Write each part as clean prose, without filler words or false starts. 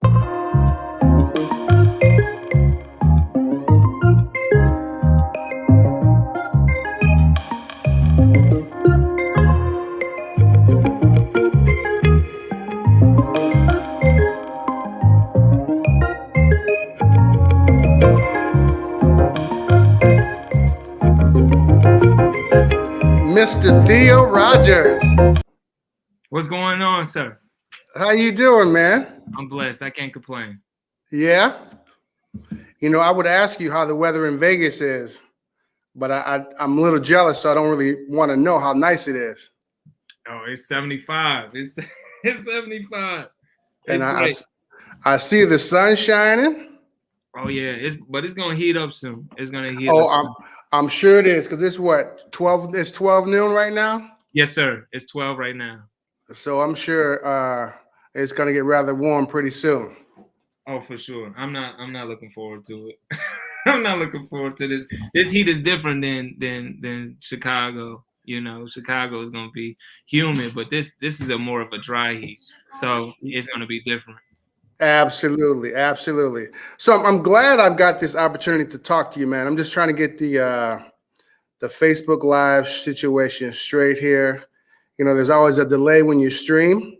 Mr. Theo Rogers. What's going on, sir? How you doing, man? I'm blessed. I can't complain. Yeah. I would ask you how the weather in Vegas is, but I'm a little jealous, so I don't really want to know how nice it is. Oh, it's 75. It's 75. And It's great. I see the sun shining. Oh yeah, it's gonna heat up soon. It's gonna heat up Oh, soon. I'm sure it is because it's what 12. It's 12 noon right now. Yes, sir. It's 12 right now. So I'm sure it's gonna get rather warm pretty soon. Oh, for sure. I'm not looking forward to it. I'm not looking forward to this. This heat is different than Chicago. Chicago is gonna be humid, but this is a more of a dry heat, so it's gonna be different. Absolutely, absolutely. So I'm glad I've got this opportunity to talk to you, man. I'm just trying to get the Facebook Live situation straight here. There's always a delay when you stream.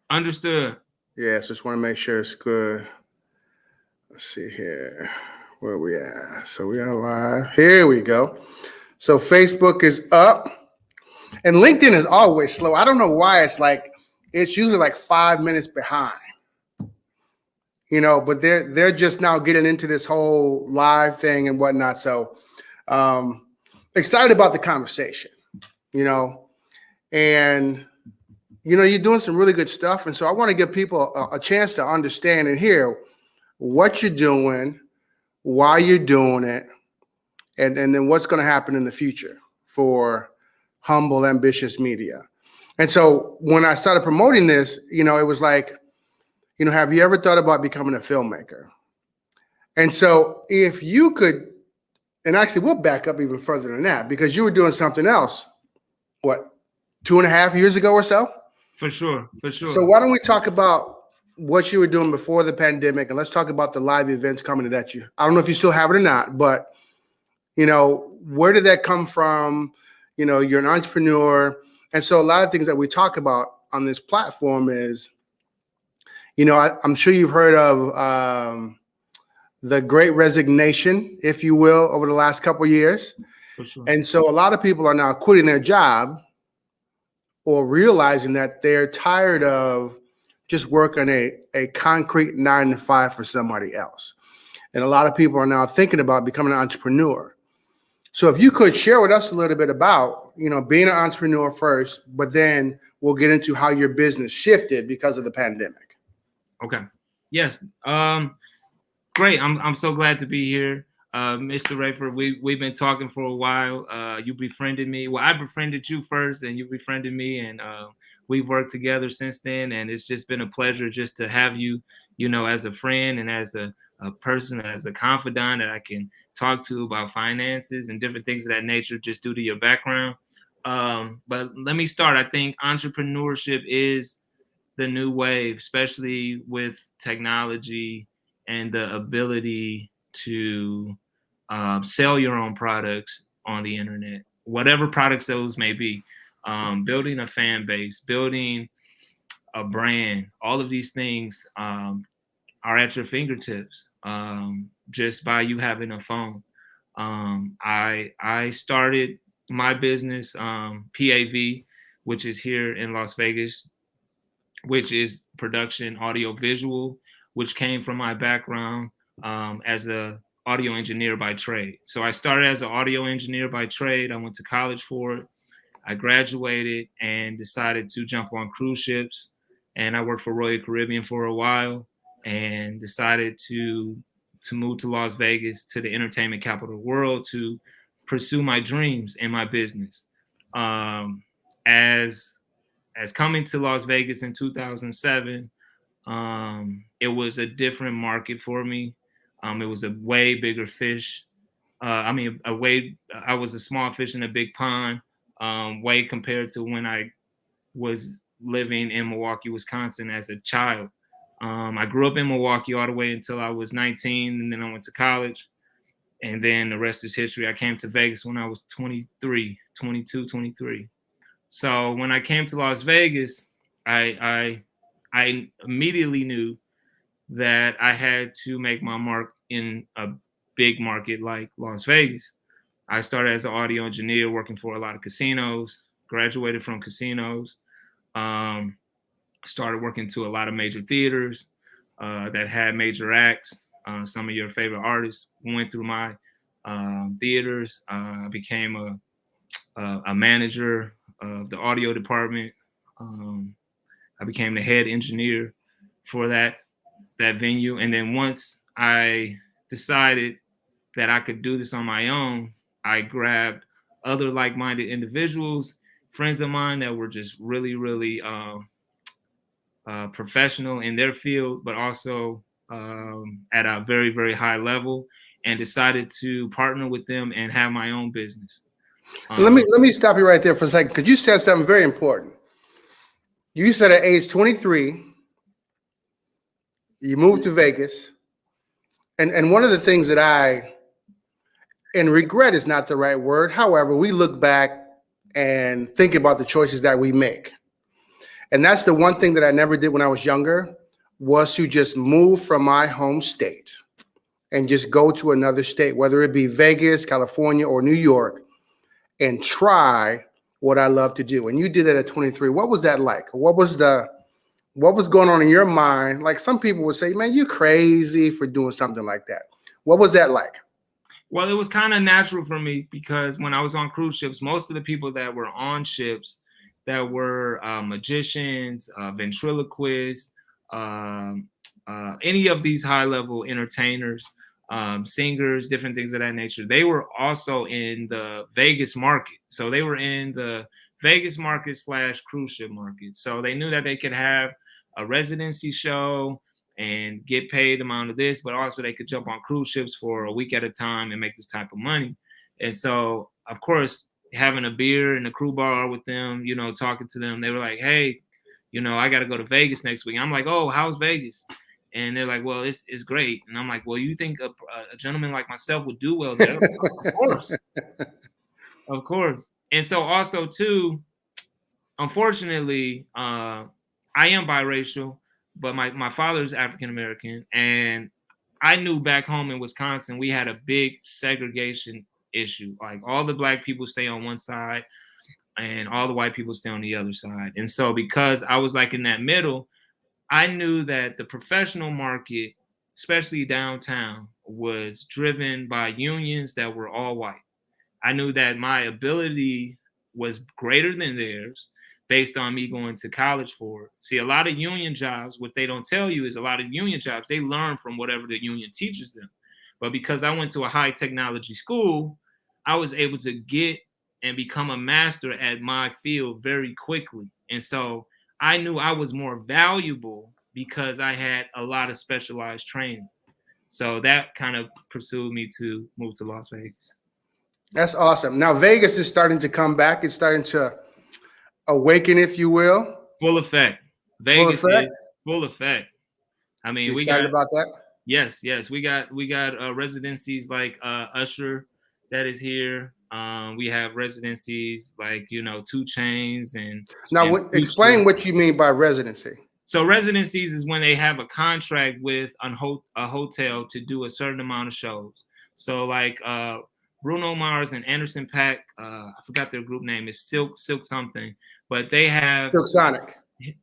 Understood. Yeah, so just want to make sure it's good. Let's see here. Where are we at? So we are live. Here we go. So Facebook is up. And LinkedIn is always slow. I don't know why it's usually like 5 minutes behind. But they're just now getting into this whole live thing and whatnot. So excited about the conversation, and you're doing some really good stuff. And so I want to give people a chance to understand and hear what you're doing, why you're doing it, and then what's going to happen in the future for Humble Ambitious Media. And so when I started promoting this, it was like, have you ever thought about becoming a filmmaker? And so if you could, and actually we'll back up even further than that, because you were doing something else, what, 2.5 years ago or so? For sure. So why don't we talk about what you were doing before the pandemic, and let's talk about the live events coming to that you. I don't know if you still have it or not, but where did that come from? You're an entrepreneur. And so a lot of things that we talk about on this platform is, I'm sure you've heard of the Great Resignation, if you will, over the last couple of years. For sure. And so a lot of people are now quitting their job or realizing that they're tired of just working a concrete 9 to 5 for somebody else. And a lot of people are now thinking about becoming an entrepreneur. So if you could share with us a little bit about, being an entrepreneur first, but then we'll get into how your business shifted because of the pandemic. Okay. Yes. Great. I'm so glad to be here. Mr. Rayford, we've been talking for a while. You befriended me. Well, I befriended you first and you befriended me, and we've worked together since then. And it's just been a pleasure just to have you, as a friend and as a person, as a confidant that I can talk to about finances and different things of that nature, just due to your background. But let me start. I think entrepreneurship is the new wave, especially with technology and the ability to sell your own products on the internet, whatever products those may be. Building a fan base, building a brand, all of these things are at your fingertips just by you having a phone. I started my business, PAV, which is here in Las Vegas, which is production audio visual, which came from my background as a audio engineer by trade. So I started as an audio engineer by trade. I went to college for it. I graduated and decided to jump on cruise ships. And I worked for Royal Caribbean for a while and decided to move to Las Vegas, to the entertainment capital of the world, to pursue my dreams in my business. As coming to Las Vegas in 2007, it was a different market for me. It was a way bigger fish. I was a small fish in a big pond, way compared to when I was living in Milwaukee, Wisconsin as a child. I grew up in Milwaukee all the way until I was 19, and then I went to college. And then the rest is history. I came to Vegas when I was 23, 22, 23. So when I came to Las Vegas, I immediately knew that I had to make my mark in a big market like Las Vegas. I started as an audio engineer working for a lot of casinos, graduated from casinos, um, started working to a lot of major theaters that had major acts. Some of your favorite artists went through my theaters. I became a manager of the audio department. Um, I became the head engineer for that venue. And then once I decided that I could do this on my own, I grabbed other like-minded individuals, friends of mine that were just really, really professional in their field, but also at a very, very high level, and decided to partner with them and have my own business. Let me stop you right there for a second, because you said something very important. You said at age 23, you moved to Vegas, and one of the things that and regret is not the right word. However, we look back and think about the choices that we make. And that's the one thing that I never did when I was younger, was to just move from my home state and just go to another state, whether it be Vegas, California, or New York, and try what I love to do. And you did it at 23. What was that like? What was going on in your mind? Like, some people would say, man, you're crazy for doing something like that. What was that like? Well, it was kind of natural for me, because when I was on cruise ships, most of the people that were on ships that were magicians, ventriloquists, any of these high-level entertainers, singers, different things of that nature, they were also in the Vegas market. So they were in the Vegas market / cruise ship market. So they knew that they could have a residency show and get paid the amount of this, but also they could jump on cruise ships for a week at a time and make this type of money. And so, of course, having a beer in the crew bar with them, talking to them, they were like, hey, I got to go to Vegas next week. I'm like, oh, how's Vegas? And they're like, well, it's great. And I'm like, well, you think a gentleman like myself would do well there? Of course. Of course. And so also, too, unfortunately, I am biracial, but my father's African American, and I knew back home in Wisconsin we had a big segregation issue. Like, all the black people stay on one side, and all the white people stay on the other side. And so, because I was like in that middle, I knew that the professional market, especially downtown, was driven by unions that were all white. I knew that my ability was greater than theirs based on me going to college for it. See, a lot of union jobs, what they don't tell you is a lot of union jobs, they learn from whatever the union teaches them. But because I went to a high technology school, I was able to get and become a master at my field very quickly. And so I knew I was more valuable because I had a lot of specialized training. So that kind of pursued me to move to Las Vegas. That's awesome. Now Vegas is starting to come back. It's starting to awaken, if you will. Full effect. Vegas is full effect. I mean, you excited about that? Yes. We got residencies like Usher that is here. We have residencies like 2 Chainz and now and explain what you mean by residency. So residencies is when they have a contract with a hotel to do a certain amount of shows. So like Bruno Mars and Anderson .Paak, I forgot their group name, is Silk something, but they have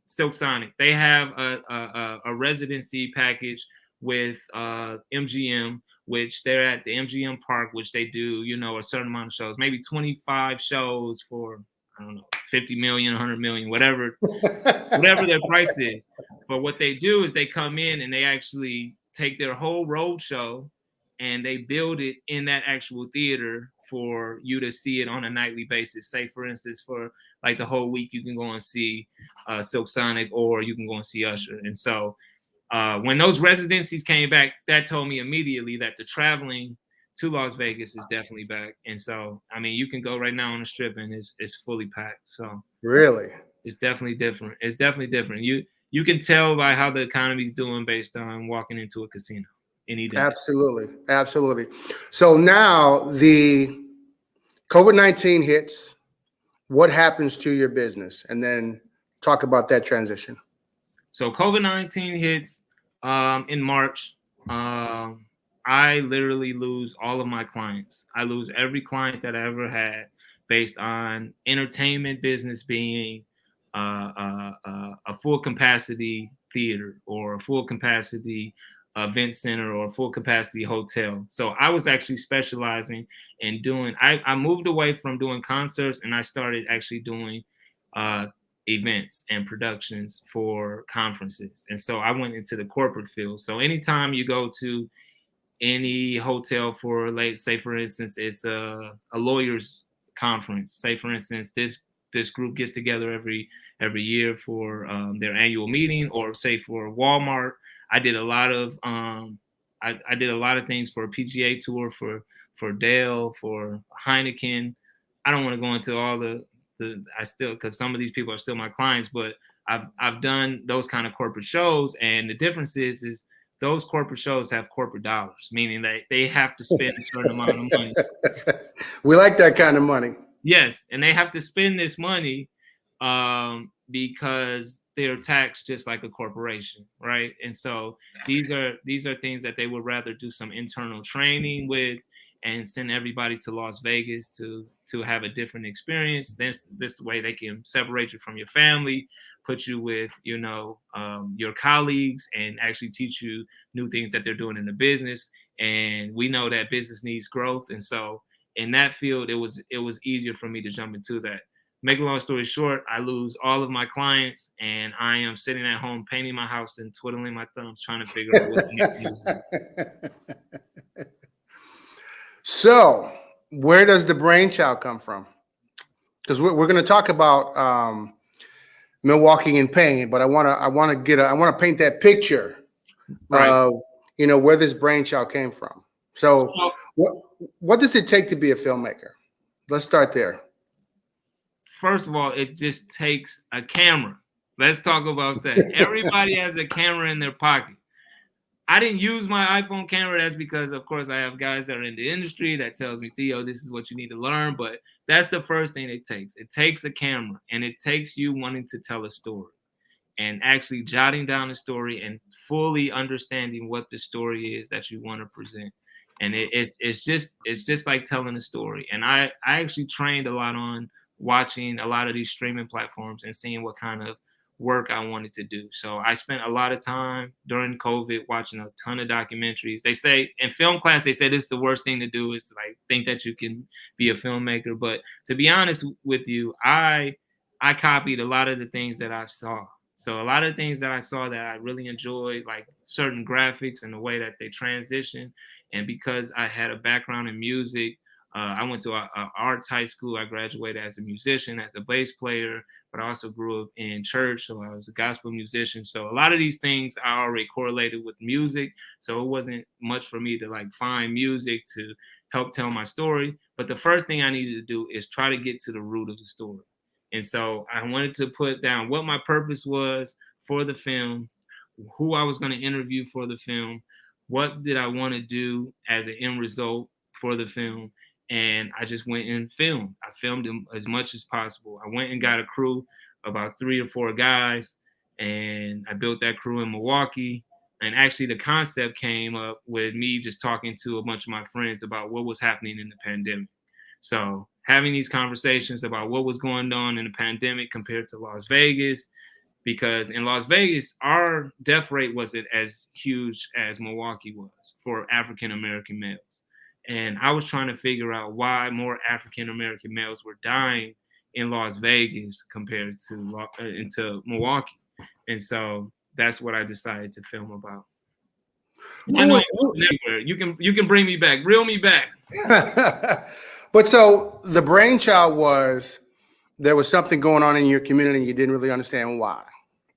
Silk Sonic. They have a residency package with MGM, which they're at the MGM Park, which they do a certain amount of shows, maybe 25 shows for, I don't know, 50 million, 100 million, whatever their price is. But what they do is they come in and they actually take their whole road show and they build it in that actual theater for you to see it on a nightly basis. Say, for instance, for like the whole week, you can go and see Silk Sonic, or you can go and see Usher. And so when those residencies came back, that told me immediately that the traveling to Las Vegas is definitely back. And so, I mean, you can go right now on the Strip and it's fully packed. So really, it's definitely different. It's definitely different. you can tell by how the economy's doing based on walking into a casino any day. Absolutely. Absolutely. So now the COVID-19 hits. What happens to your business? And then talk about that transition. So COVID-19 hits in March. I literally lose all of my clients. I lose every client that I ever had based on entertainment business being a full capacity theater or a full capacity event center or a full capacity hotel. So I was actually specializing in doing, I moved away from doing concerts and I started actually doing uh, events and productions for conferences. And so I went into the corporate field. So anytime you go to any hotel for, like, say for instance, it's a lawyer's conference. Say for instance, this group gets together every year for their annual meeting, or say for Walmart. I did a lot of I did a lot of things for a PGA tour for Dell, for Heineken. I don't want to go into all the I still, because some of these people are still my clients, but I've done those kind of corporate shows, and the difference is those corporate shows have corporate dollars, meaning that they have to spend a certain amount of money. We like that kind of money. Yes, and they have to spend this money because they're taxed just like a corporation, right? And so these are things that they would rather do some internal training with and send everybody to Las Vegas to have a different experience. This way they can separate you from your family, put you with your colleagues, and actually teach you new things that they're doing in the business. And we know that business needs growth, and so in that field, it was easier for me to jump into that. Make a long story short, I lose all of my clients, and I am sitting at home painting my house and twiddling my thumbs, trying to figure out what to do. So, where does the brainchild come from? Because we're going to talk about Milwaukee in pain, but I want to paint that picture of where this brainchild came from. So what does it take to be a filmmaker? Let's start there. First of all, it just takes a camera. Let's talk about that. Everybody has a camera in their pocket. I didn't use my iPhone camera. That's because, of course, I have guys that are in the industry that tells me, Theo, this is what you need to learn. But that's the first thing it takes. It takes a camera, and it takes you wanting to tell a story and actually jotting down a story and fully understanding what the story is that you want to present. And it's just like telling a story. And I actually trained a lot on watching a lot of these streaming platforms and seeing what kind of work I wanted to do. So I spent a lot of time during COVID watching a ton of documentaries. They say in film class, they say this is the worst thing to do is to like think that you can be a filmmaker. But to be honest with you, I copied a lot of the things that I saw. So a lot of things that I saw that I really enjoyed, like certain graphics and the way that they transition. And because I had a background in music, I went to a arts high school. I graduated as a musician, as a bass player, but I also grew up in church, so I was a gospel musician. So a lot of these things I already correlated with music, so it wasn't much for me to like find music to help tell my story. But the first thing I needed to do is try to get to the root of the story. And so I wanted to put down what my purpose was for the film, who I was going to interview for the film, what did I want to do as an end result for the film. And I just went and filmed. I filmed as much as possible. I went and got a crew, about 3 or 4 guys, and I built that crew in Milwaukee. And actually the concept came up with me just talking to a bunch of my friends about what was happening in the pandemic. So having these conversations about what was going on in the pandemic compared to Las Vegas, because in Las Vegas, our death rate wasn't as huge as Milwaukee was for African-American males. And I was trying to figure out why more African-American males were dying in Las Vegas compared to into Milwaukee. And so that's what I decided to film about. I know you can bring me back, reel me back. But so the brainchild was there was something going on in your community and you didn't really understand why.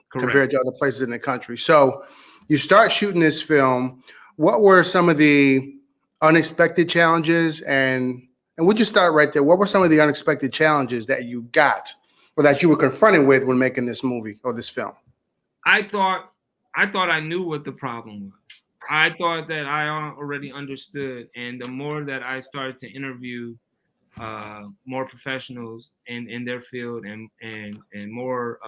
Correct. Compared to other places in the country. So you start shooting this film. What were some of the unexpected challenges? And would you start right there? What were some of the unexpected challenges that you got or that you were confronted with when making this movie or this film? I thought I knew what the problem was. I thought that I already understood, and the more that I started to interview more professionals in their field and more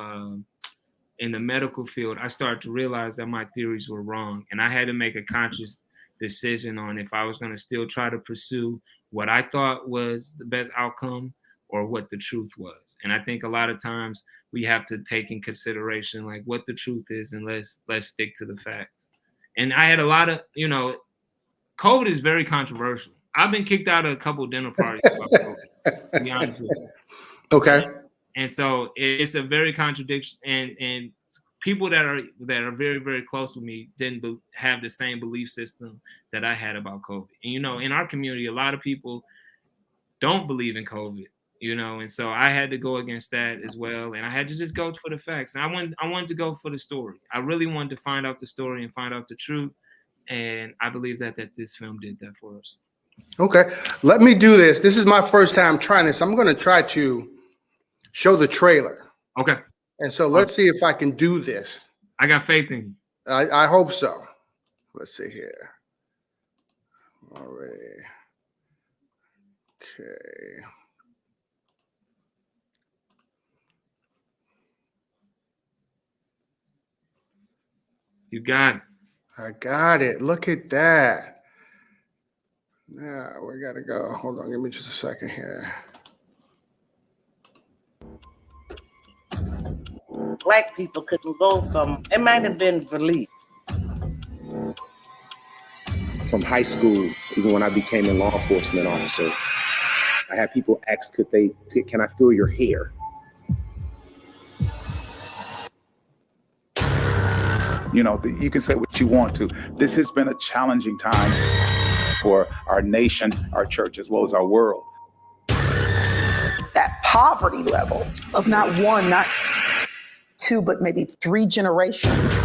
in the medical field, I started to realize that my theories were wrong, and I had to make a conscious decision on if I was going to still try to pursue what I thought was the best outcome or what the truth was. And I think a lot of times we have to take in consideration like what the truth is, and let's stick to the facts. And I had a lot of, COVID is very controversial. I've been kicked out of a couple dinner parties about COVID, to be honest with you. Okay. And so it's a very contradiction, and people that are very, very close with me didn't have the same belief system that I had about COVID. And in our community, a lot of people don't believe in COVID, and so I had to go against that as well. And I had to just go for the facts. And I wanted to go for the story. I really wanted to find out the story and find out the truth. And I believe that this film did that for us. Okay. Let me do this. This is my first time trying this. I'm going to try to show the trailer. Okay. And so let's see if I can do this. I got faith in you. I hope so. Let's see here. All right. Okay. You got it. I got it. Look at that. Now we got to go. Hold on. Give me just a second here. Black people couldn't go from, it might have been Valise. From high school, even when I became a law enforcement officer, I had people ask, can I feel your hair? You can say what you want to. This has been a challenging time for our nation, our church, as well as our world. That poverty level of not one, not two, but maybe 3 generations.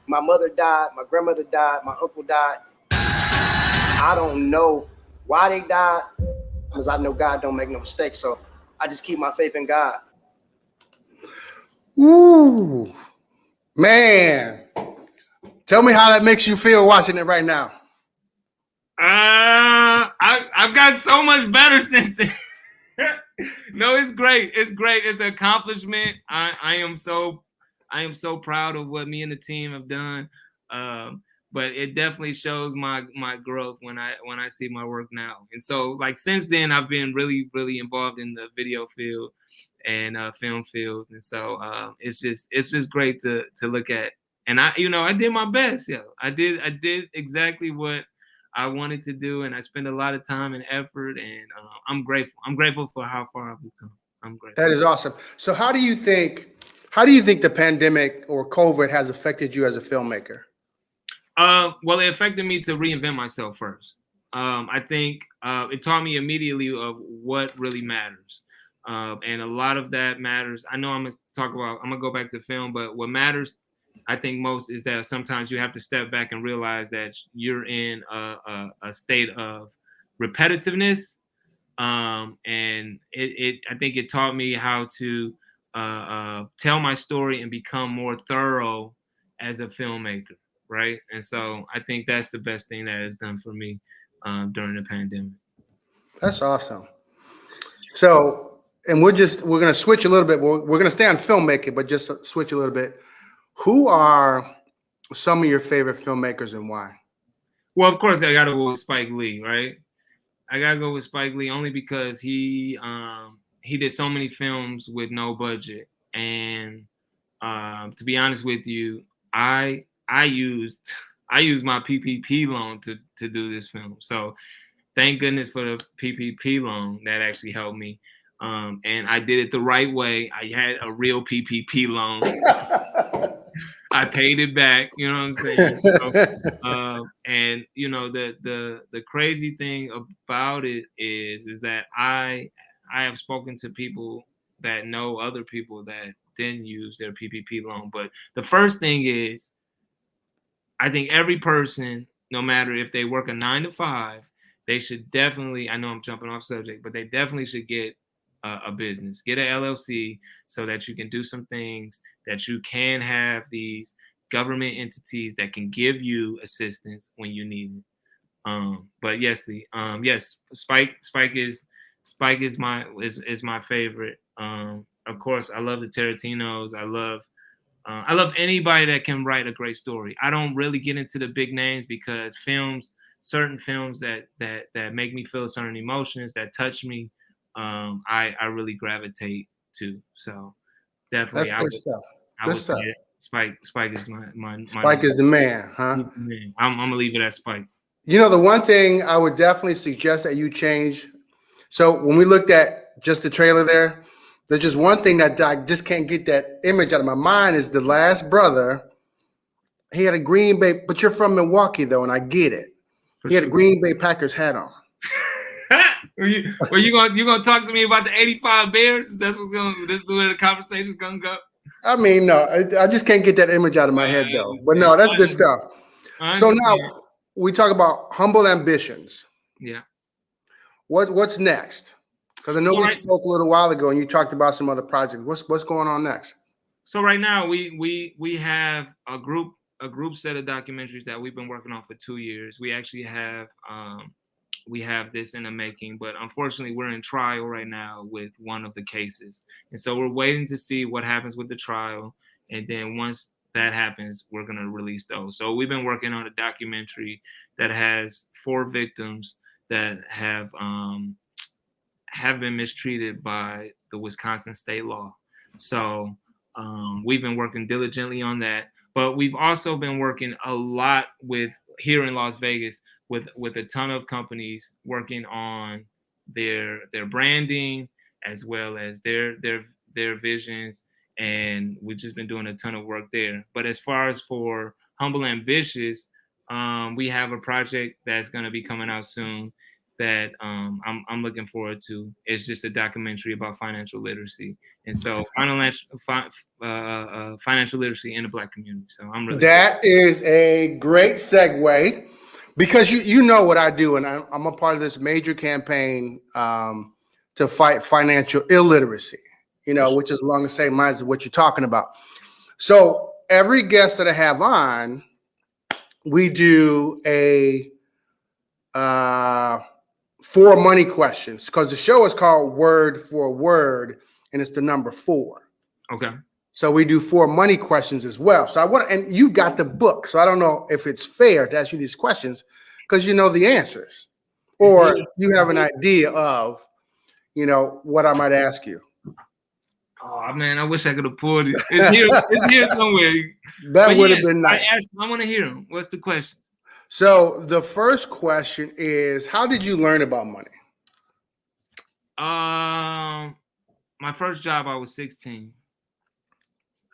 My mother died, my grandmother died, my uncle died. I don't know why they died, because I know God don't make no mistakes. So I just keep my faith in God. Ooh, man. Tell me how that makes you feel watching it right now. I've got so much better since then. No, it's great. It's great. It's an accomplishment. I am so proud of what me and the team have done. But it definitely shows my growth when I see my work now. And so like since then I've been really, really involved in the video field and film field. And so it's just great to look at. And I did my best. Yeah, I did exactly what I wanted to do, and I spent a lot of time and effort, and I'm grateful. I'm grateful for how far I've come. I'm grateful. That is awesome. So how do you think the pandemic or COVID has affected you as a filmmaker? Well, it affected me to reinvent myself first. I think it taught me immediately of what really matters. And a lot of that matters. I know I'm gonna go back to film, but what matters, I think most, is that sometimes you have to step back and realize that you're in a state of repetitiveness. And I think it taught me how to tell my story and become more thorough as a filmmaker, right? And so I think that's the best thing that has done for me during the pandemic. That's awesome. So, and we're going to switch a little bit. We're going to stay on filmmaking, but just switch a little bit. Who are some of your favorite filmmakers and why? Well, of course, I got to go with Spike Lee, right? I got to go with Spike Lee only because he did so many films with no budget. And to be honest with you, I used my PPP loan to do this film. So thank goodness for the PPP loan that actually helped me. And I did it the right way. I had a real PPP loan. I paid it back, you know what I'm saying? So, and the crazy thing about it is that I have spoken to people that know other people that didn't use their PPP loan. But the first thing is, I think every person, no matter if they work a 9 to 5, they should definitely, I know I'm jumping off subject, but they definitely should get a business, get an LLC, so that you can do some things, that you can have these government entities that can give you assistance when you need it. But yes, yes, Spike is my favorite. Of course, I love the Tarantinos. I love anybody that can write a great story. I don't really get into the big names because certain films that make me feel certain emotions, that touch me, I really gravitate to. So definitely, That's good stuff. I Good would stuff. say Spike is my Spike is the man, huh? he's the man. I'm gonna leave it at Spike. You know, the one thing I would definitely suggest that you change. So when we looked at just the trailer there, there's just one thing that I just can't get that image out of my mind is the last brother. He had a Green Bay, but you're from Milwaukee though, and I get it. He had a Green Bay Packers hat on. Are you gonna talk to me about the '85 Bears? This is where the conversation's gonna go. I mean, no, I just can't get that image out of my head though. But no, that's good stuff. So now we talk about humble ambitions. Yeah. What's next? Because I know we spoke a little while ago, and you talked about some other projects. What's going on next? So right now we have a group set of documentaries that we've been working on for 2 years. We actually have this in the making, but unfortunately we're in trial right now with one of the cases, and so we're waiting to see what happens with the trial, and then once that happens, we're gonna release those. So we've been working on a documentary that has 4 victims that have been mistreated by the Wisconsin state law. So we've been working diligently on that, but we've also been working a lot here in Las Vegas with a ton of companies working on their branding as well as their visions, and we've just been doing a ton of work there. But as far as for Humble Ambitious, we have a project that's going to be coming out soon that I'm looking forward to. It's just a documentary about financial literacy, and so financial literacy in the Black community. So I'm really That is a great segue, because you know what I do, and I'm a part of this major campaign to fight financial illiteracy. You know, which is along the same lines of what you're talking about. So every guest that I have on, we do a 4 money questions, because the show is called Word for Word, and it's the number 4. Okay. So we do 4 money questions as well. So and you've got the book, so I don't know if it's fair to ask you these questions because you know the answers, or you have an idea of, what I might ask you. Oh man, I wish I could have pulled it. It's here somewhere. That would have been nice. I want to hear them. What's the question? So the first question is, how did you learn about money? My first job, I was 16.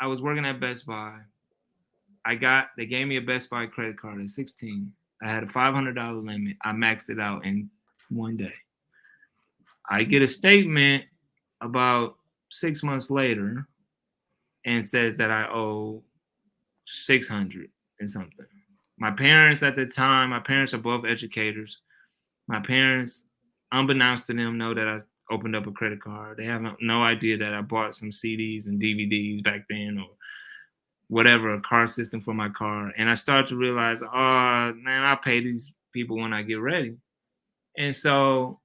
I was working at Best Buy. They gave me a Best Buy credit card at 16. I had a $500 limit. I maxed it out in one day. I get a statement about 6 months later and says that I owe $600 and something. My parents at the time, my parents are both educators. My parents, unbeknownst to them, know that I opened up a credit card. They have no idea that I bought some CDs and DVDs back then, or whatever, a car system for my car. And I started to realize, oh man, I'll pay these people when I get ready. And so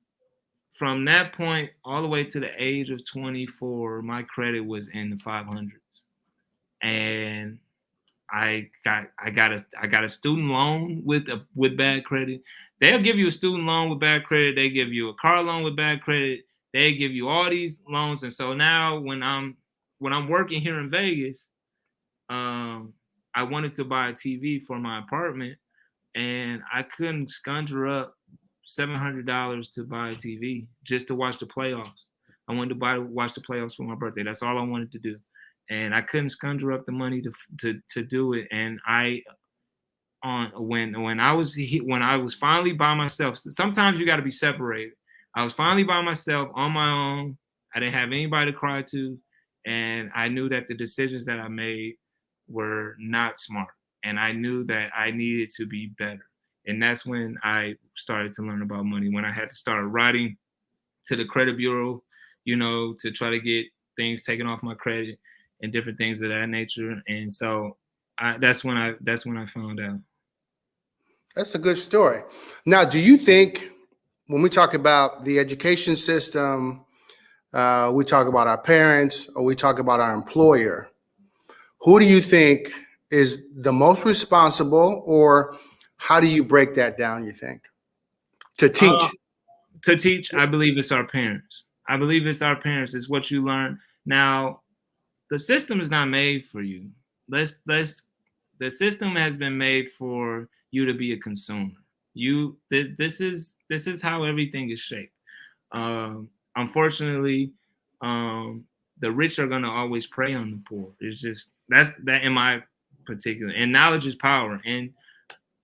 from that point all the way to the age of 24, my credit was in the 500s. And I got a student loan with bad credit. They'll give you a student loan with bad credit. They give you a car loan with bad credit. They give you all these loans. And so now when I'm working here in Vegas, I wanted to buy a TV for my apartment, and I couldn't conjure up $700 to buy a TV just to watch the playoffs. I wanted to watch the playoffs for my birthday. That's all I wanted to do. And I couldn't conjure up the money to do it. And when I was finally by myself, sometimes you got to be separated. I was finally by myself on my own. I didn't have anybody to cry to. And I knew that the decisions that I made were not smart. And I knew that I needed to be better. And that's when I started to learn about money, when I had to start writing to the credit bureau, to try to get things taken off my credit and different things of that nature. And so that's when I found out. That's a good story. Now, do you think when we talk about the education system, we talk about our parents, or we talk about our employer, who do you think is the most responsible, or how do you break that down, you think, to teach? To teach, I believe it's our parents. I believe it's our parents. It's what you learn. Now, the system is not made for you. The system has been made for you to be a consumer. This is how everything is shaped. Unfortunately, the rich are gonna always prey on the poor. It's just that in my particular. And knowledge is power. And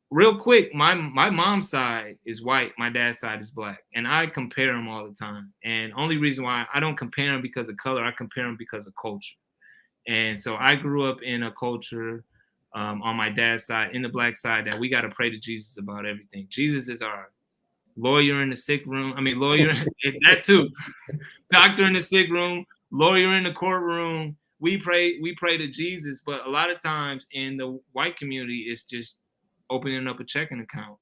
real quick, my mom's side is white, my dad's side is black, and I compare them all the time. And only reason why I don't compare them because of color, I compare them because of culture. And so I grew up in a culture on my dad's side, in the black side, that we got to pray to Jesus about everything. Jesus is our lawyer in the sick room. I mean, lawyer, that too. Doctor in the sick room, lawyer in the courtroom. We pray to Jesus. But a lot of times in the white community, it's just opening up a checking account,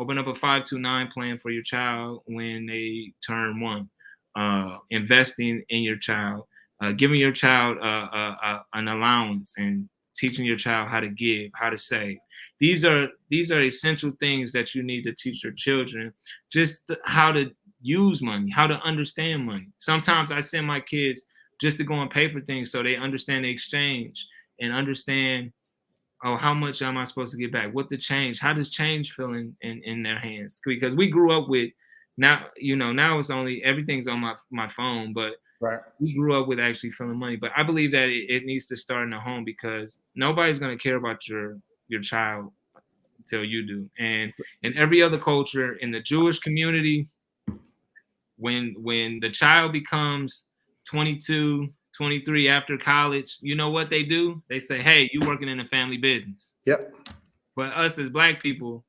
open up a 529 plan for your child when they turn 1, investing in your child, giving your child an allowance, and teaching your child how to give, how to save. These are essential things that you need to teach your children, just how to use money, how to understand money. Sometimes I send my kids just to go and pay for things so they understand the exchange and understand, oh, how much am I supposed to get back? What the change? How does change feel in their hands? Because we grew up with, now it's only, everything's on my phone, but Right. we grew up with actually feeling money. But I believe that it needs to start in the home, because nobody's going to care about your child until you do. And in every other culture, in the Jewish community, when the child becomes 22, 23 after college, you know what they do? They say, hey, you working in a family business. Yep. But us as black people,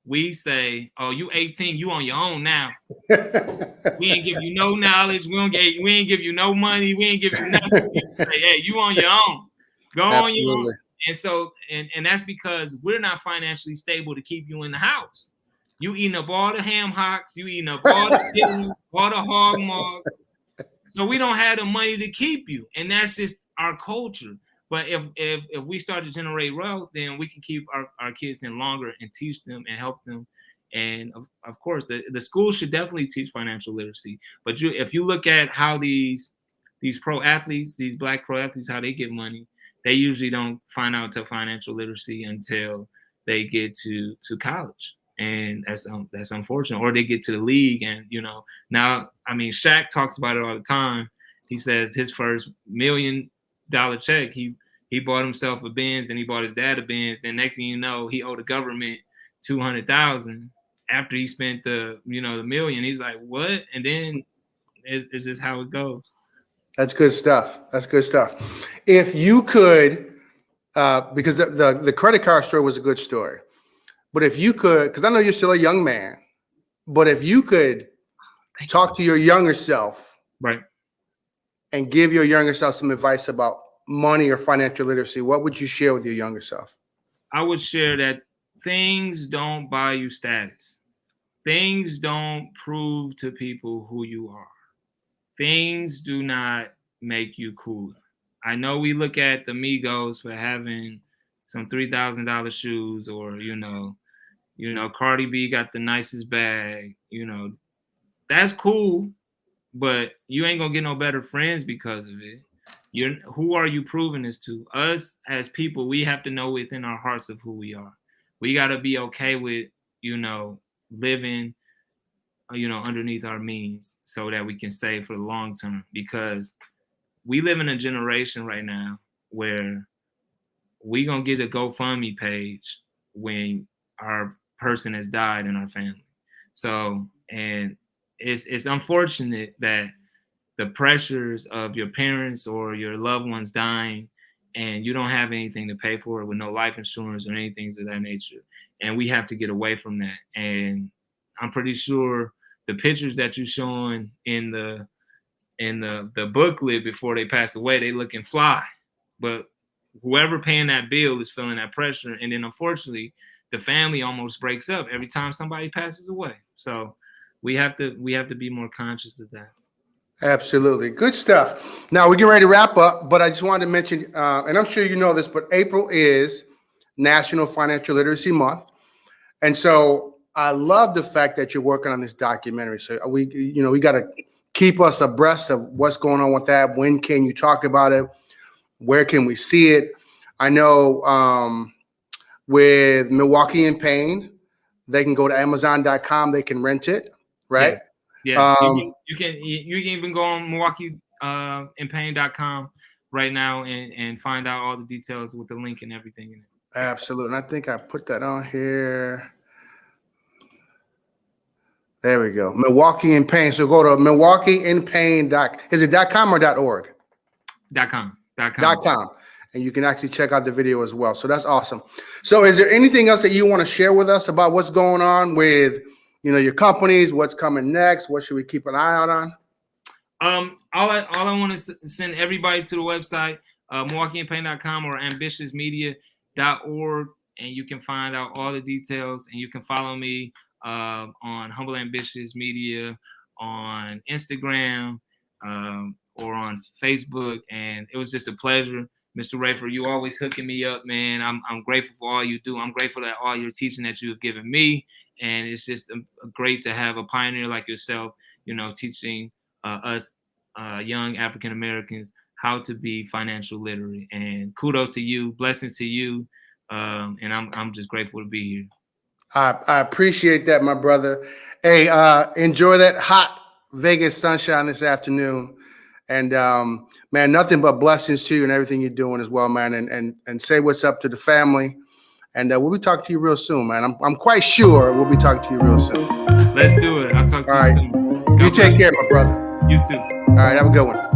we say, oh, you 18, you on your own now. We ain't give you no knowledge. We ain't give you no money. We ain't give you nothing. We say, hey, you on your own. Go on your own. And so, and that's because we're not financially stable to keep you in the house. You eating up all the ham hocks, you eating up all the chicken, all the hog maw. So we don't have the money to keep you. And that's just our culture. But if we start to generate wealth, then we can keep our kids in longer and teach them and help them. And of course, the school should definitely teach financial literacy. But if you look at how these pro athletes, these black pro athletes, how they get money, they usually don't find out to financial literacy until they get to college. And that's unfortunate. Or they get to the league, and now, I mean, Shaq talks about it all the time. He says his first $1 million check, he bought himself a Benz, and he bought his dad a Benz. Then next thing you know, he owed the government $200,000 after he spent the $1 million. He's like, what? And then it's just how it goes. That's good stuff. That's good stuff. If you could, because the credit card story was a good story, but if you could, because I know you're still a young man, but if you could talk to your younger self, right, and give your younger self some advice about money or financial literacy, what would you share with your younger self? I would share that things don't buy you status. Things don't prove to people who you are. Things do not make you cooler. I know we look at the Migos for having some $3,000 shoes, or Cardi B got the nicest bag. That's cool, but you ain't gonna get no better friends because of it. Who are you proving this to? Us as people, we have to know within our hearts of who we are. We got to be okay with living underneath our means, so that we can save for the long term, because we live in a generation right now where we gonna get a GoFundMe page when our person has died in our family. So, and it's unfortunate that the pressures of your parents or your loved ones dying, and you don't have anything to pay for it with no life insurance or anything of that nature. And we have to get away from that. And I'm pretty sure the pictures that you're showing in the booklet before they pass away, they looking fly. But whoever paying that bill is feeling that pressure. And then unfortunately, the family almost breaks up every time somebody passes away. So we have to be more conscious of that. Absolutely. Good stuff. Now we're getting ready to wrap up, but I just wanted to mention, and I'm sure you know this, but April is National Financial Literacy Month. And so I love the fact that you're working on this documentary. So we got to keep us abreast of what's going on with that. When can you talk about it? Where can we see it? I know with Milwaukee in Pain, they can go to Amazon.com. They can rent it, right? Yes. Yes. You can even go on MilwaukeeInPain.com right now and find out all the details with the link and everything in it. Absolutely. And I think I put that on here. There we go. Milwaukee in Pain. So go to MilwaukeeInPain. Is it .com or .org? .com. .com. And you can actually check out the video as well. So that's awesome. So is there anything else that you want to share with us about what's going on with, your companies, what's coming next? What should we keep an eye out on? All I want to send everybody to the website, MilwaukeeInPain.com or ambitiousmedia.org, and you can find out all the details, and you can follow me on Humble Ambitious Media on Instagram or on Facebook. And it was just a pleasure. Mr. Rayford, you always hooking me up, man. I'm grateful for all you do. I'm grateful that all your teaching that you have given me. And it's just great to have a pioneer like yourself, teaching us young African Americans how to be financial literate. And kudos to you, blessings to you. And I'm just grateful to be here. I appreciate that, my brother. Hey, enjoy that hot Vegas sunshine this afternoon. And man, nothing but blessings to you and everything you're doing as well, man. And say what's up to the family. And we'll be talking to you real soon, man. I'm quite sure we'll be talking to you real soon. Let's do it. I'll talk to you soon. You take care, my brother. You too. All right, have a good one.